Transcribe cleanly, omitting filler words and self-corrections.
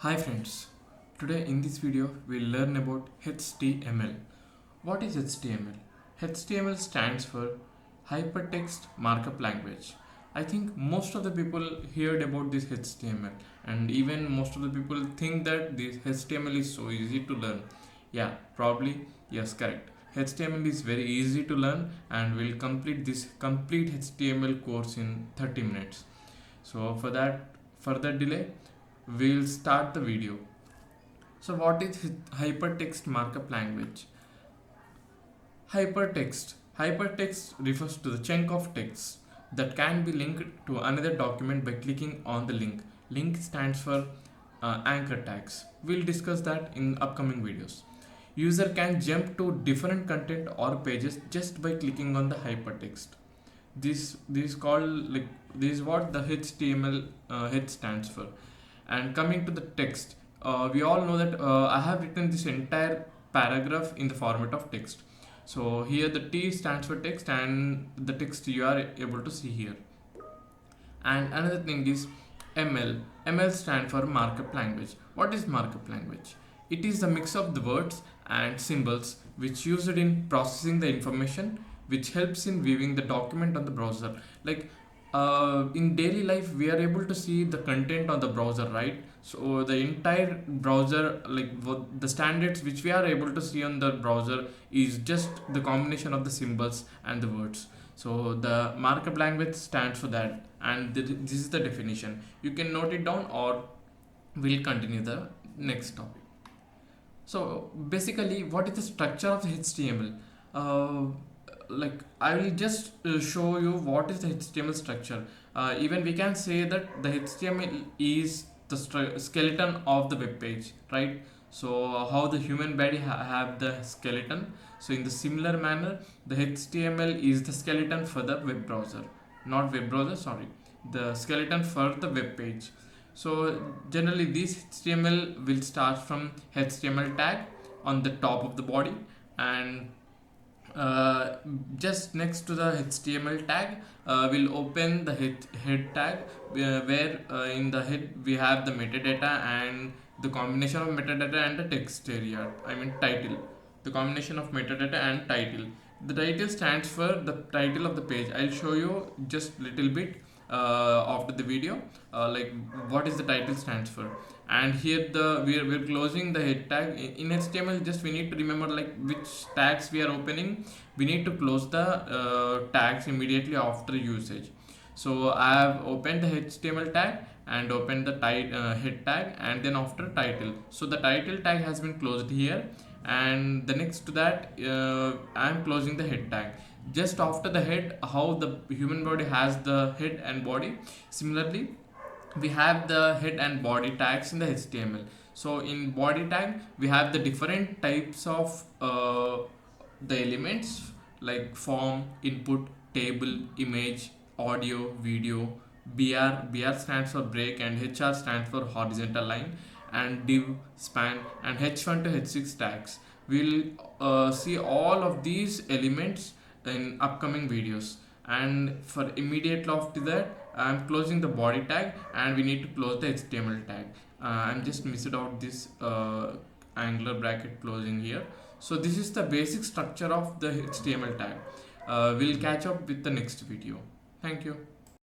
Hi friends, today in this video we'll learn about HTML. What is HTML? HTML stands for Hypertext Markup Language. I think most of the people heard about this HTML, and even most of the people think that this HTML is so easy to learn. Yeah, probably, yes, correct. HTML is very easy to learn and we'll complete this complete HTML course in 30 minutes. So for that further delay, we'll start the video. So what is hypertext markup language? Hypertext refers to the chunk of text that can be linked to another document by clicking on the link. Link stands for anchor tags. We'll discuss that in upcoming videos. User can jump to different content or pages just by clicking on the hypertext. This called like this is what the HTML H stands for. And coming to the text, we all know that I have written this entire paragraph in the format of text. So here the T stands for text, and the text you are able to see here. And another thing is ML. ML stands for markup language. What is markup language? It is the mix of the words and symbols which used in processing the information, which helps in viewing the document on the browser. Like in daily life we are able to see the content on the browser, right? So the entire browser, like the standards which we are able to see on the browser is just the combination of the symbols and the words. So the markup language stands for that, and this is the definition. You can note it down, or we'll continue the next topic. So basically, what is the structure of the HTML? Like I will just show you what is the HTML structure. Even we can say that the HTML is the skeleton of the web page, right? So how the human body have the skeleton. So in the similar manner, the HTML is the skeleton for the web browser, not web browser, sorry, the skeleton for the web page. So generally this HTML will start from HTML tag on the top of the body, and uh, just next to the HTML tag we'll open the head tag, where in the head we have the metadata and the combination of metadata and the text area, I mean title, the combination of metadata and title. The title stands for the title of the page. I'll show you just little bit after the video, like what is the title stands for. And here we're closing the head tag. In HTML, just we need to remember like which tags we are opening. We need to close the tags immediately after usage. So I have opened the HTML tag and opened the head tag, and then after title. So the title tag has been closed here, and the next to that I am closing the head tag. Just after the head, how the human body has the head and body, similarly we have the head and body tags in the HTML. So in body tag we have the different types of the elements like form, input, table, image, audio, video. BR stands for break, and HR stands for horizontal line, and div, span, and H1 to H6 tags. We'll see all of these elements in upcoming videos. And for immediately after that, I'm closing the body tag, and we need to close the HTML tag. I'm just missed out this angular bracket closing here. So this is the basic structure of the HTML tag. We'll catch up with the next video. Thank you.